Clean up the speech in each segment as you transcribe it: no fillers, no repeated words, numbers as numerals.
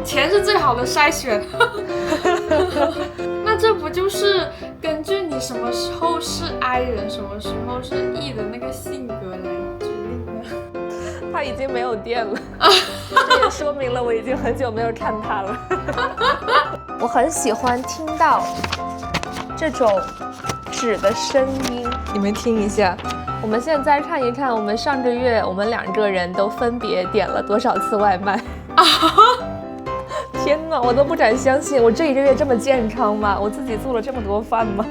钱是最好的筛选。那这不就是根据你什么时候是 I 人，什么时候是 E 的那个性格来决定呢？他已经没有电了，这也说明了我已经很久没有看他了。我很喜欢听到这种纸的声音，你们听一下。我们现在看一看，我们上个月我们2个人都分别点了多少次外卖啊！天哪，我都不敢相信，我这1个月这么健康吗？我自己做了这么多饭吗？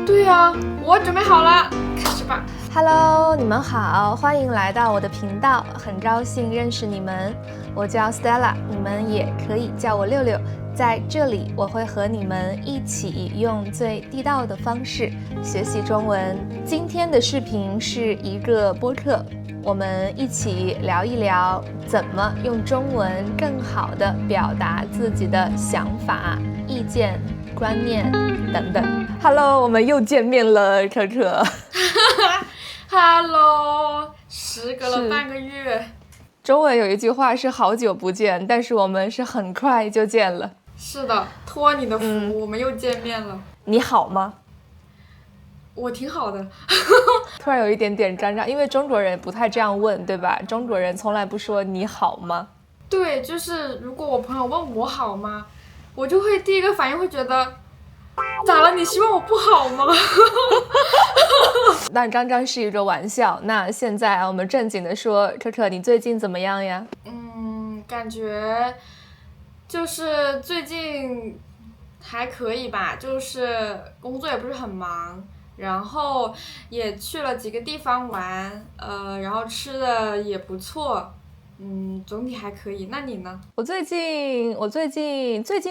对啊，我准备好了，开始吧。Hello， 你们好，欢迎来到我的频道，很高兴认识你们。我叫 Stella， 你们也可以叫我六六。在这里，我会和你们一起用最地道的方式学习中文。今天的视频是一个播客，我们一起聊一聊怎么用中文更好地表达自己的想法、意见、观念等等。Hello， 我们又见面了，可可。Hello， 时隔了半个月。中文有一句话是好久不见，但是我们是很快就见了。是的，托你的福，我们又见面了。你好吗？我挺好的。突然有一点点尴尬，因为中国人不太这样问，对吧？中国人从来不说你好吗？对，就是如果我朋友问我好吗，我就会第一个反应会觉得，咋了？你希望我不好吗？但刚刚是一个玩笑，那现在我们正经的说，可可你最近怎么样呀？感觉就是最近还可以吧，就是工作也不是很忙，然后也去了几个地方玩，然后吃的也不错，总体还可以。那你呢？我最近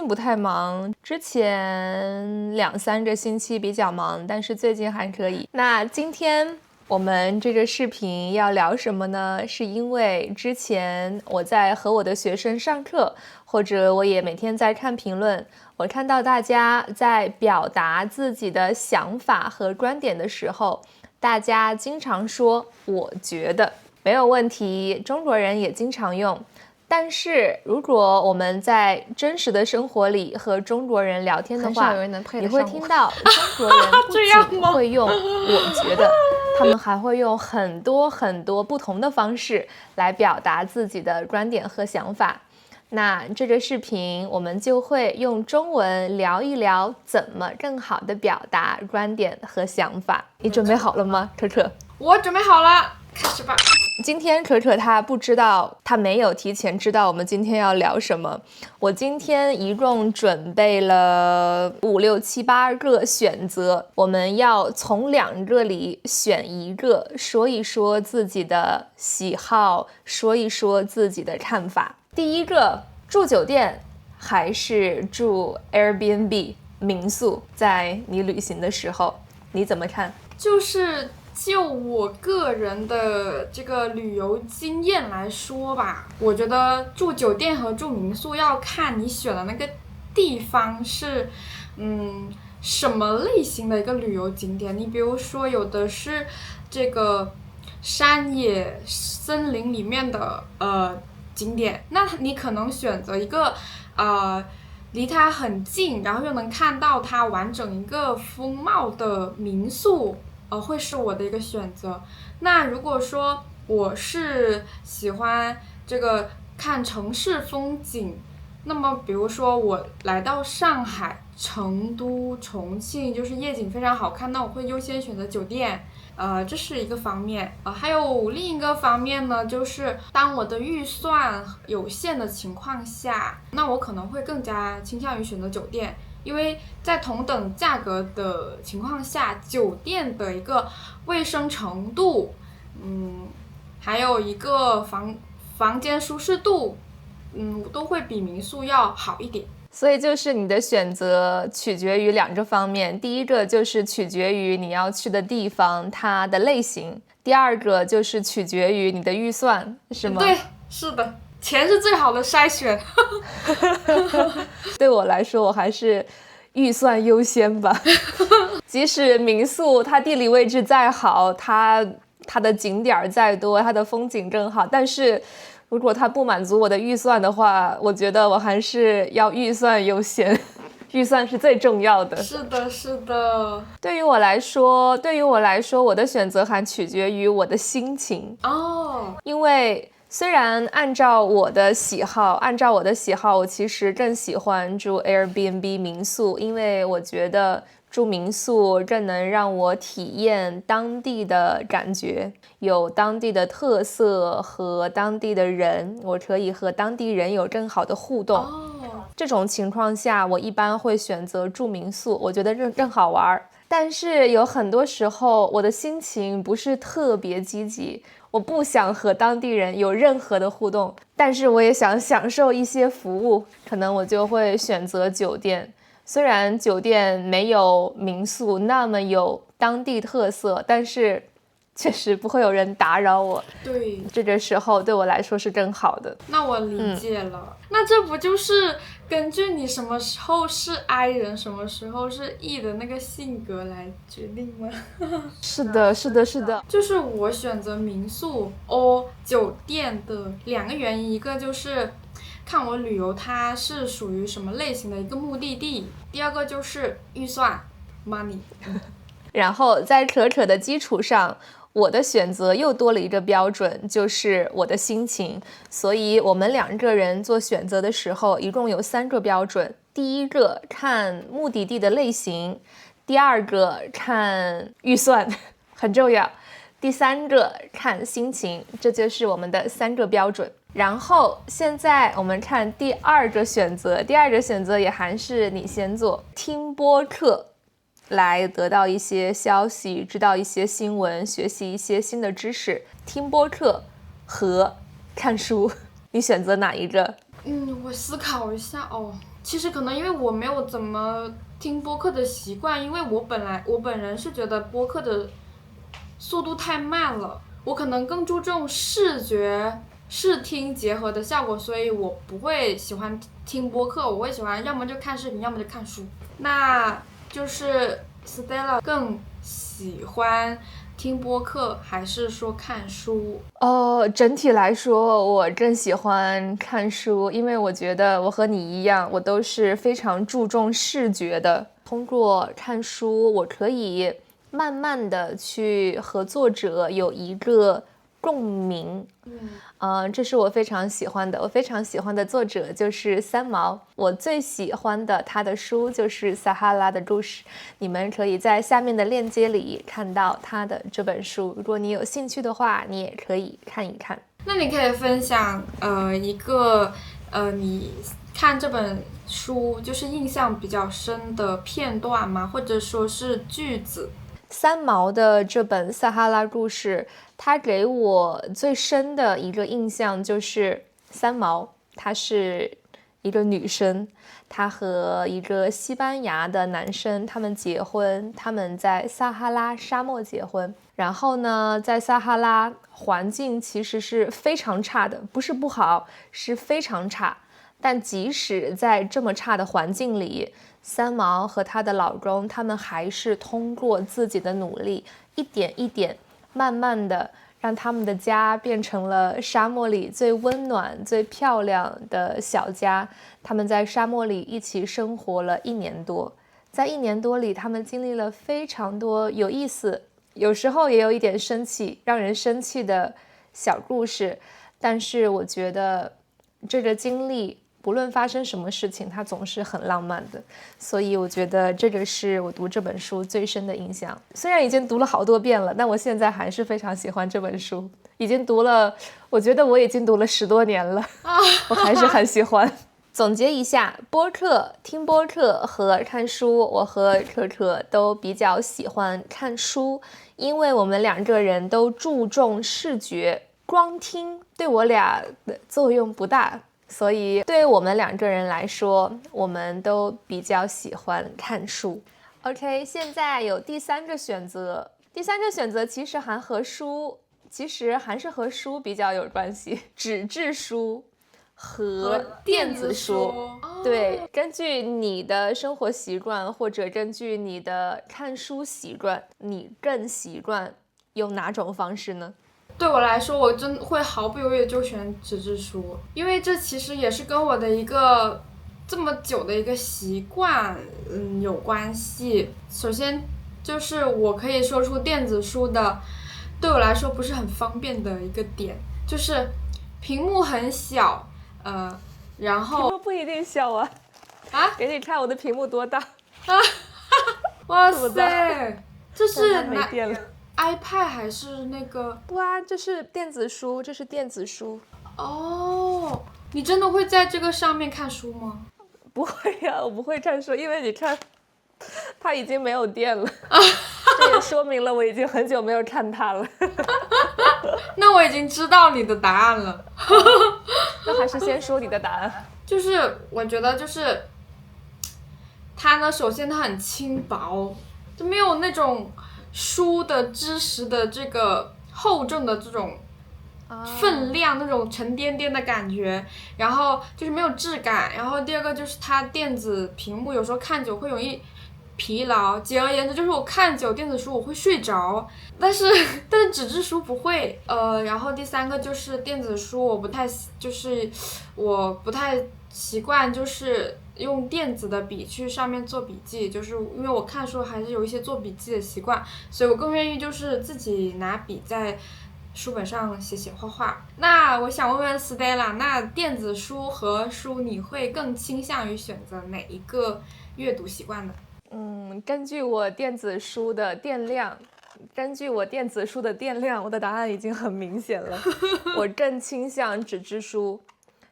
不太忙，之前2-3个星期比较忙，但是最近还可以。那今天我们这个视频要聊什么呢？是因为之前我在和我的学生上课，或者我也每天在看评论，我看到大家在表达自己的想法和观点的时候，大家经常说我觉得没有问题，中国人也经常用。但是如果我们在真实的生活里和中国人聊天的话，你会听到中国人不仅会用我觉得，他们还会用很多不同的方式来表达自己的观点和想法。那这个视频我们就会用中文聊一聊怎么更好的表达观点和想法。你准备好了吗，可可？我准备好了，开始吧。今天可可她不知道，她没有提前知道我们今天要聊什么。我今天一共准备了5、6、7、8个选择，我们要从2个里选1个，说一说自己的喜好，说一说自己的看法。第一个，住酒店还是住 Airbnb 民宿？在你旅行的时候，你怎么看？就我个人的这个旅游经验来说吧，我觉得住酒店和住民宿要看你选的那个地方是什么类型的一个旅游景点。你比如说有的是这个山野森林里面的景点，那你可能选择一个离它很近，然后又能看到它完整一个风貌的民宿，会是我的一个选择。那如果说我是喜欢这个看城市风景，那么比如说我来到上海、成都、重庆，就是夜景非常好看，那我会优先选择酒店。这是一个方面。还有另一个方面呢，就是当我的预算有限的情况下，那我可能会更加倾向于选择酒店。因为在同等价格的情况下，酒店的一个卫生程度，还有一个房间舒适度，都会比民宿要好一点。所以就是你的选择取决于2个方面，第一个就是取决于你要去的地方它的类型，第2个就是取决于你的预算，是吗？对，是的。钱是最好的筛选。对我来说，我还是预算优先吧。即使民宿它地理位置再好，它的景点再多，它的风景更好，但是如果它不满足我的预算的话，我觉得我还是要预算优先，预算是最重要的。是的，是的。对于我来说，我的选择还取决于我的心情哦。因为虽然按照我的喜好，我其实更喜欢住 Airbnb 民宿，因为我觉得住民宿更能让我体验当地的感觉，有当地的特色和当地的人，我可以和当地人有更好的互动。这种情况下，我一般会选择住民宿，我觉得更好玩。但是有很多时候，我的心情不是特别积极，我不想和当地人有任何的互动，但是我也想享受一些服务，可能我就会选择酒店。虽然酒店没有民宿那么有当地特色，但是确实不会有人打扰我。对，这个时候对我来说是更好的。那我理解了。那这不就是根据你什么时候是 I 人，什么时候是 E 的那个性格来决定吗？是的，是的，是的。就是我选择民宿酒店的2个原因，一个就是看我旅游它是属于什么类型的一个目的地，第二个就是预算 money。 然后在可可的基础上，我的选择又多了一个标准，就是我的心情。所以我们2个人做选择的时候，一共有3个标准。第一个看目的地的类型，第二个看预算，很重要，第3个看心情，这就是我们的3个标准。然后现在我们看第2个选择，第2个选择也还是你先做，听播客来得到一些消息，知道一些新闻，学习一些新的知识。听播客和看书，你选择哪一个？我思考一下哦。其实可能因为我没有怎么听播客的习惯，因为我本人是觉得播客的速度太慢了，我可能更注重视听结合的效果，所以我不会喜欢听播客，我会喜欢要么就看视频，要么就看书。那就是 Stella 更喜欢听播客还是说看书？整体来说我更喜欢看书，因为我觉得我和你一样，我都是非常注重视觉的。通过看书，我可以慢慢的去和作者有一个共鸣。这是我非常喜欢的。我非常喜欢的作者就是三毛，我最喜欢的他的书就是《撒哈拉的故事》，你们可以在下面的链接里看到他的这本书，如果你有兴趣的话，你也可以看一看。那你可以分享一个你看这本书就是印象比较深的片段吗？或者说是句子？三毛的这本《撒哈拉故事》，它给我最深的一个印象就是三毛，她是一个女生，她和一个西班牙的男生他们结婚，他们在撒哈拉沙漠结婚。然后呢，在撒哈拉环境其实是非常差的，不是不好，是非常差。但即使在这么差的环境里，三毛和她的老公，他们还是通过自己的努力，一点一点，慢慢的让他们的家变成了沙漠里最温暖、最漂亮的小家。他们在沙漠里一起生活了1年多，在1年多里，他们经历了非常多有意思，有时候也有一点生气，让人生气的小故事。但是我觉得这个经历不论发生什么事情，它总是很浪漫的，所以我觉得这个是我读这本书最深的印象。虽然已经读了好多遍了，但我现在还是非常喜欢这本书，已经读了，我觉得我已经读了10多年了，我还是很喜欢。总结一下，播客、听播客和看书，我和可可都比较喜欢看书，因为我们2个人都注重视觉，光听对我俩的作用不大。所以对于我们2个人来说，我们都比较喜欢看书。OK， 现在有第3个选择，第3个选择其实还是和书比较有关系，纸质书和电子书。对，根据你的生活习惯或者根据你的看书习惯，你更习惯用哪种方式呢？对我来说，我真会毫不犹豫就选纸质书，因为这其实也是跟我的一个这么久的一个习惯，有关系。首先就是我可以说出电子书的，对我来说不是很方便的一个点，就是屏幕很小，然后屏幕不一定小啊，给你看我的屏幕多大啊，哇塞，这是没电了。iPad 还是那个？哇，这是电子书，这是电子书。哦，你真的会在这个上面看书吗？不会呀，我不会看书，因为你看，它已经没有电了。这也说明了我已经很久没有看它了。那我已经知道你的答案了。那还是先说你的答案。就是我觉得就是它呢，首先它很轻薄，就没有那种书的知识的这个厚重的这种分量，那种沉甸甸的感觉，然后就是没有质感。然后第二个就是它电子屏幕有时候看久会容易疲劳，简而言之就是我看久电子书我会睡着，但是纸质书不会。然后第三个就是电子书我不太习惯就是用电子的笔去上面做笔记，就是因为我看书还是有一些做笔记的习惯，所以我更愿意就是自己拿笔在书本上写写画画。那我想问问 Stella， 那电子书和书你会更倾向于选择哪一个阅读习惯呢？根据我电子书的电量，我的答案已经很明显了。我更倾向纸质书。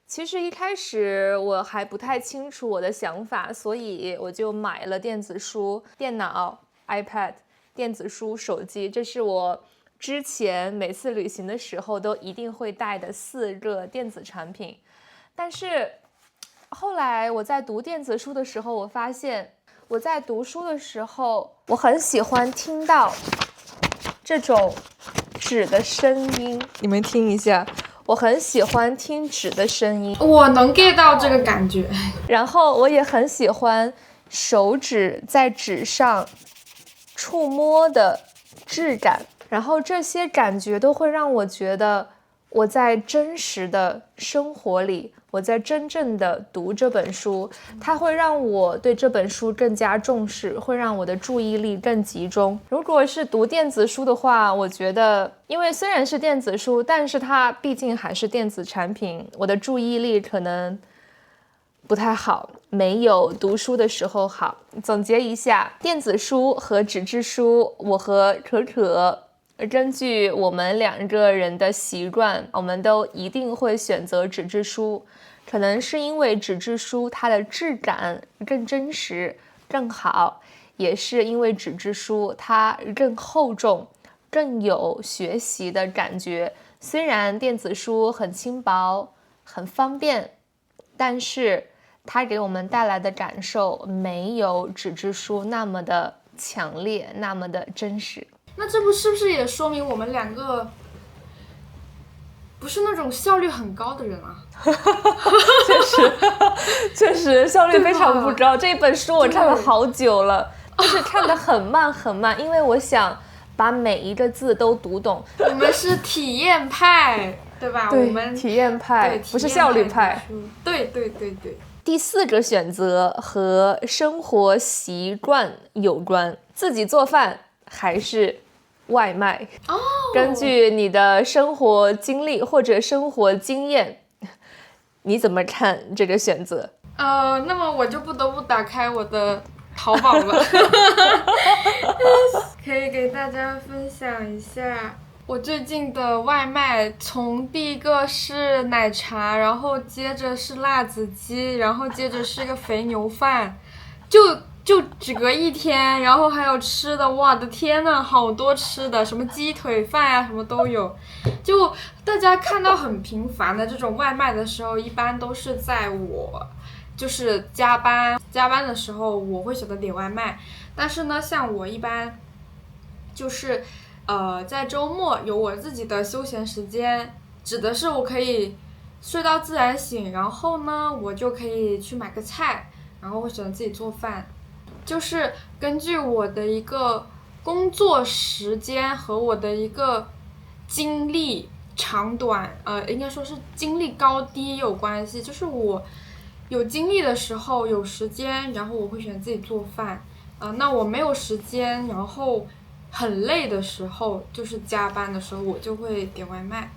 其实一开始我还不太清楚我的想法，所以我就买了电子书、电脑、iPad、电子书、手机，这是我之前每次旅行的时候都一定会带的4个电子产品。但是后来我在读电子书的时候，我发现我在读书的时候，我很喜欢听到这种纸的声音，你们听一下。我很喜欢听纸的声音，我能 get 到这个感觉。然后我也很喜欢手指在纸上触摸的质感，然后这些感觉都会让我觉得我在真实的生活里，我在真正的读这本书，它会让我对这本书更加重视，会让我的注意力更集中。如果是读电子书的话，我觉得因为虽然是电子书，但是它毕竟还是电子产品，我的注意力可能不太好，没有读书的时候好。总结一下，电子书和纸质书，我和可可根据我们2个人的习惯，我们都一定会选择纸质书。可能是因为纸质书它的质感更真实、更好，也是因为纸质书它更厚重、更有学习的感觉。虽然电子书很轻薄、很方便，但是它给我们带来的感受没有纸质书那么的强烈，那么的真实。那这是不是也说明我们2个不是那种效率很高的人啊？确实效率非常不高。这本书我看了好久了，就是看得很慢很慢，因为我想把每一个字都读懂。我们是体验派，对吧？对，我们体验派，不是效率派。对。第4个选择和生活习惯有关，自己做饭还是外卖？根据你的生活经历或者生活经验，你怎么看这个选择？那么我就不得不打开我的淘宝了。可以给大家分享一下我最近的外卖，从第一个是奶茶，然后接着是辣子鸡，然后接着是个肥牛饭，就只隔1天，然后还有吃的，我的天呐，好多吃的，什么鸡腿饭啊，什么都有。就大家看到很频繁的这种外卖的时候，一般都是在我就是加班的时候，我会选择点外卖。但是呢，像我一般就是在周末有我自己的休闲时间，指的是我可以睡到自然醒，然后呢我就可以去买个菜，然后会选择自己做饭。就是根据我的一个工作时间和我的一个经历长短，应该说是经历高低有关系。就是我有精力的时候，有时间，然后我会选自己做饭。那我没有时间，然后很累的时候，就是加班的时候，我就会点外卖。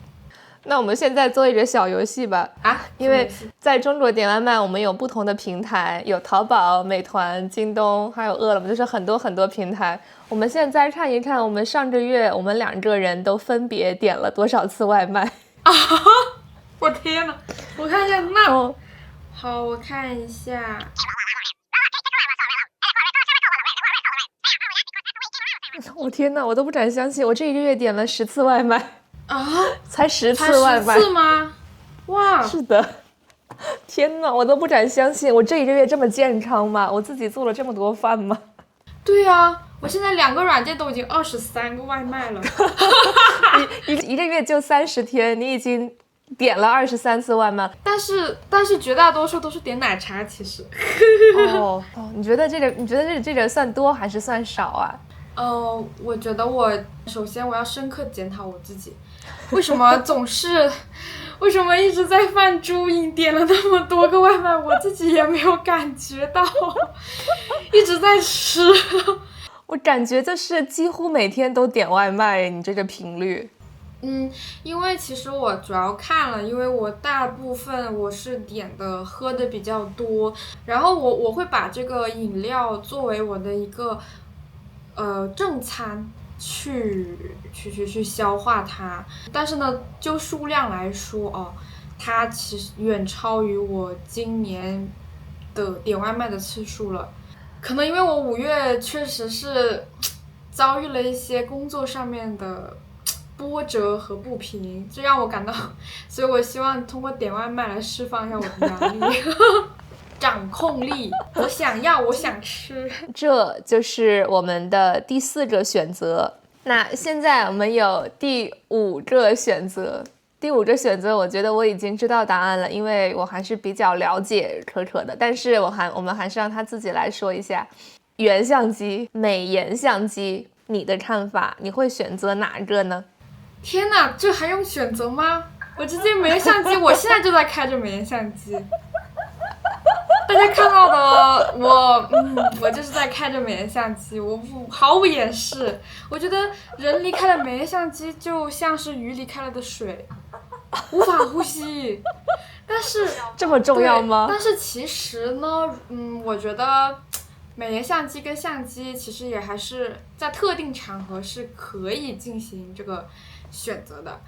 那我们现在做一个小游戏吧。因为在中国点外卖，我们有不同的平台，有淘宝、美团、京东，还有饿了么，就是很多很多平台。我们现在看一看，我们上个月我们2个人都分别点了多少次外卖啊！我天哪！我看一下好，我看一下。我天哪，我都不敢相信，我这1个月点了10次外卖才10次外卖？才10次吗？哇！是的，天哪，我都不敢相信，我这1个月这么健康吗？我自己做了这么多饭吗？对啊，我现在2个软件都已经23个外卖了。一个月就30天，你已经点了23次外卖。但是绝大多数都是点奶茶，其实。你觉得这个算多还是算少啊？我觉得首先我要深刻检讨我自己，为什么一直在犯猪瘾，点了那么多个外卖，我自己也没有感觉到，一直在吃。我感觉就是几乎每天都点外卖，你这个频率。因为其实我主要看了，因为我大部分我是点的喝的比较多，然后我会把这个饮料作为我的一个正餐去消化它，但是呢，就数量来说它其实远超于我今年的点外卖的次数了。可能因为我5月确实是遭遇了一些工作上面的波折和不平，这让我感到，所以我希望通过点外卖来释放一下我的压力。掌控力，我想要，我想吃，这就是我们的第4个选择。那现在我们有第5个选择。第5个选择，我觉得我已经知道答案了，因为我还是比较了解可可的。但是我们还是让他自己来说一下，原相机、美颜相机，你的看法，你会选择哪个呢？天哪，这还用选择吗？我直接美颜相机，我现在就在开着美颜相机。大家看到的我就是在开着美颜相机，我毫无掩饰。我觉得人离开了美颜相机，就像是鱼离开了的水，无法呼吸。但是这么重要吗？但是其实呢，我觉得美颜相机跟相机其实也还是在特定场合是可以进行这个选择的。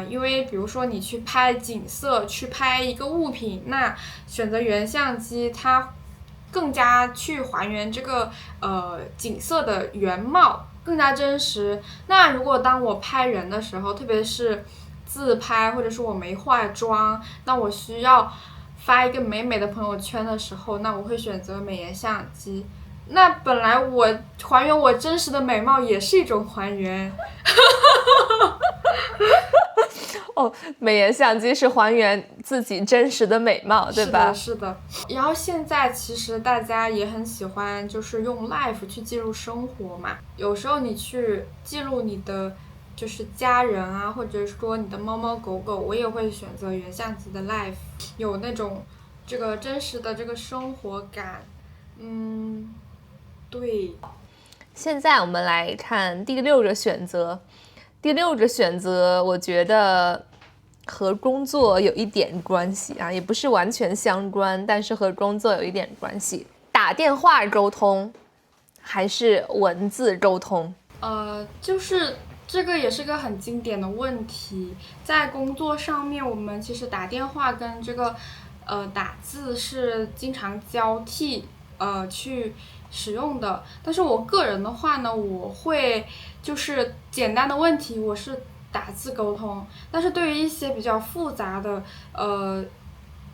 因为比如说你去拍景色，去拍一个物品，那选择原相机，它更加去还原这个景色的原貌，更加真实。那如果当我拍人的时候，特别是自拍，或者是我没化妆，那我需要发一个美美的朋友圈的时候，那我会选择美颜相机。那本来我还原我真实的美貌也是一种还原。美颜相机是还原自己真实的美貌，对吧？是的。然后现在其实大家也很喜欢就是用 live 去记录生活嘛，有时候你去记录你的就是家人啊，或者说你的猫猫狗狗，我也会选择原相机的 live， 有那种这个真实的这个生活感。对。现在我们来看第6个选择。第6个选择，我觉得和工作有一点关系啊，也不是完全相关，但是和工作有一点关系。打电话沟通还是文字沟通？就是这个也是个很经典的问题。在工作上面，我们其实打电话跟这个打字是经常交替去使用的。但是我个人的话呢，我会就是简单的问题我是打字沟通，但是对于一些比较复杂的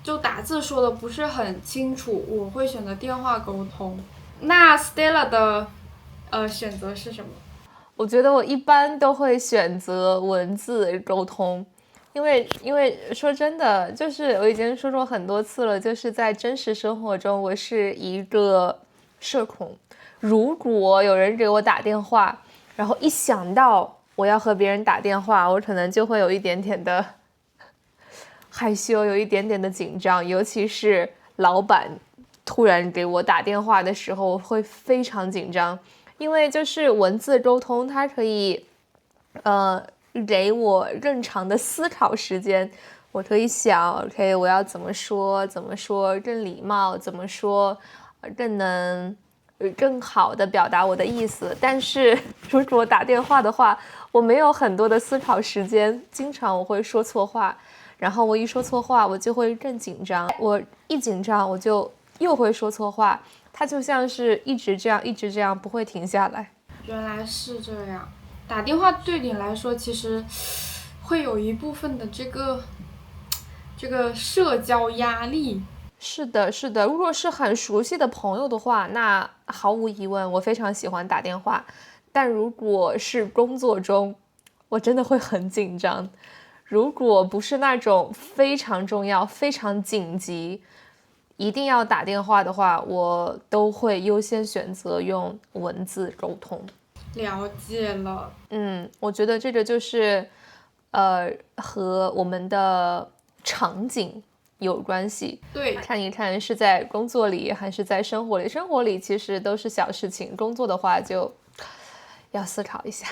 就打字说的不是很清楚，我会选择电话沟通。那 Stella 的选择是什么？我觉得我一般都会选择文字沟通，因为说真的，就是我已经说过很多次了，就是在真实生活中我是一个社恐。如果有人给我打电话，然后一想到我要和别人打电话，我可能就会有一点点的害羞，有一点点的紧张，尤其是老板突然给我打电话的时候，我会非常紧张，因为就是文字沟通，它可以给我更长的思考时间，我可以想 ，OK， 我要怎么说更礼貌，怎么说更能更好的表达我的意思。但是如果打电话的话，我没有很多的思考时间，经常我会说错话，然后我一说错话，我就会更紧张，我一紧张我就又会说错话，它就像是一直这样不会停下来。原来是这样，打电话对你来说其实会有一部分的这个社交压力。是的，是的。如果是很熟悉的朋友的话，那毫无疑问，我非常喜欢打电话。但如果是工作中，我真的会很紧张。如果不是那种非常重要、非常紧急，一定要打电话的话，我都会优先选择用文字沟通。了解了。我觉得这个就是，和我们的场景有关系。对，看一看是在工作里还是在生活里。生活里其实都是小事情，工作的话就要思考一下。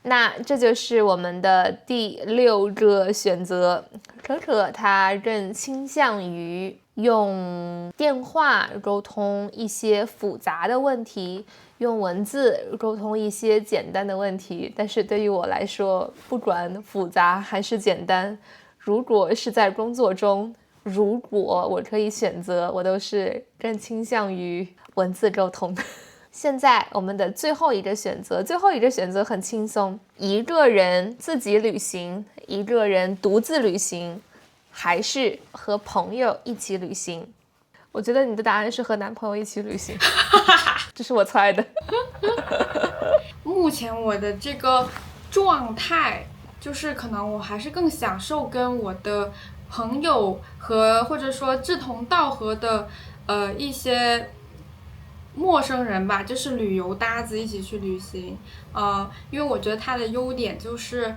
那这就是我们的第6个选择。可可他更倾向于用电话沟通一些复杂的问题，用文字沟通一些简单的问题。但是对于我来说，不管复杂还是简单，如果是在工作中，如果我可以选择，我都是更倾向于文字沟通。现在我们的最后一个选择很轻松，一个人自己旅行，一个人独自旅行，还是和朋友一起旅行？我觉得你的答案是和男朋友一起旅行。这是我猜的。目前我的这个状态就是可能我还是更享受跟我的朋友和或者说志同道合的一些陌生人吧，就是旅游搭子一起去旅行。因为我觉得它的优点就是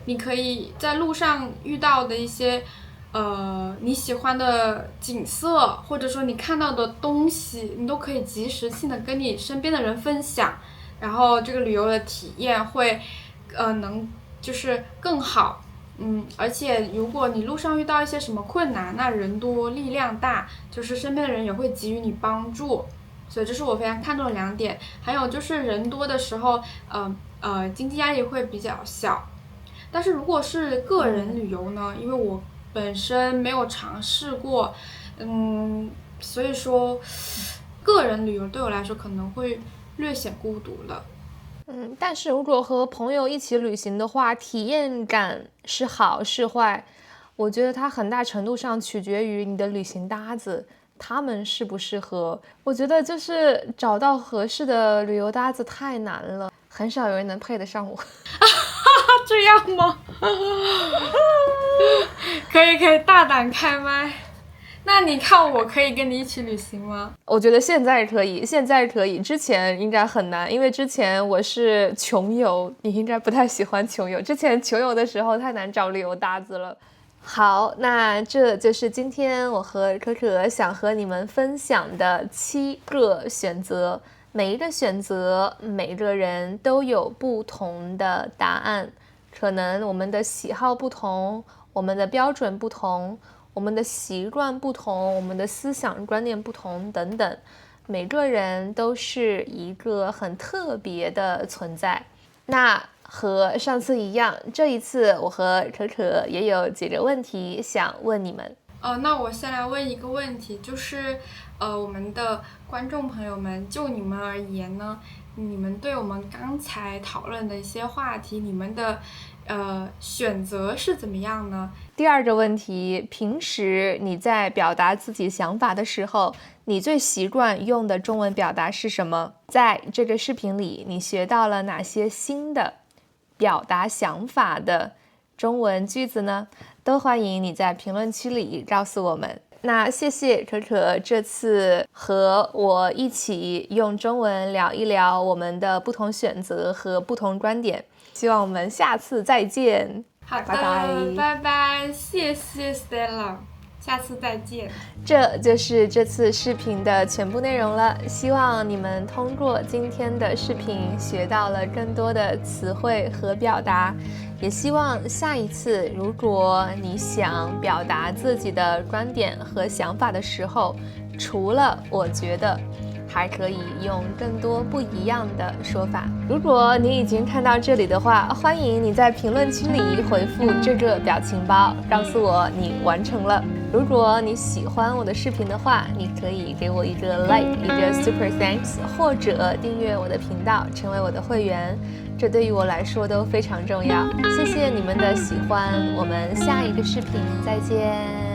你可以在路上遇到的一些你喜欢的景色，或者说你看到的东西，你都可以及时性的跟你身边的人分享，然后这个旅游的体验会能就是更好。而且如果你路上遇到一些什么困难，那人多力量大，就是身边的人也会给予你帮助，所以这是我非常看重的2点。还有就是人多的时候，经济压力会比较小。但是如果是个人旅游呢，因为我本身没有尝试过，所以说个人旅游对我来说可能会略显孤独了。但是如果和朋友一起旅行的话，体验感是好是坏，我觉得它很大程度上取决于你的旅行搭子，他们适不适合。我觉得就是找到合适的旅游搭子太难了，很少有人能配得上我。这样吗？可以大胆开麦。那你看我可以跟你一起旅行吗？我觉得现在可以，之前应该很难，因为之前我是穷游，你应该不太喜欢穷游。之前穷游的时候太难找旅游搭子了。好，那这就是今天我和可可想和你们分享的7个选择。每一个选择，每个人都有不同的答案，可能我们的喜好不同，我们的标准不同，我们的习惯不同，我们的思想观念不同等等，每个人都是一个很特别的存在。那和上次一样，这一次我和可可也有几个问题想问你们。那我先来问一个问题，就是我们的观众朋友们，就你们而言呢，你们对我们刚才讨论的一些话题，你们的选择是怎么样呢？第2个问题，平时你在表达自己想法的时候，你最习惯用的中文表达是什么？在这个视频里，你学到了哪些新的表达想法的中文句子呢？都欢迎你在评论区里告诉我们。那谢谢可可这次和我一起用中文聊一聊我们的不同选择和不同观点，希望我们下次再见。好的，拜拜拜拜，谢谢 Stella， 下次再见。这就是这次视频的全部内容了，希望你们通过今天的视频学到了更多的词汇和表达，也希望下一次如果你想表达自己的观点和想法的时候，除了我觉得，还可以用更多不一样的说法。如果你已经看到这里的话，欢迎你在评论区里回复这个表情包，告诉我你完成了。如果你喜欢我的视频的话，你可以给我一个 like， 一个 super thanks， 或者订阅我的频道，成为我的会员，这对于我来说都非常重要。谢谢你们的喜欢，我们下一个视频再见。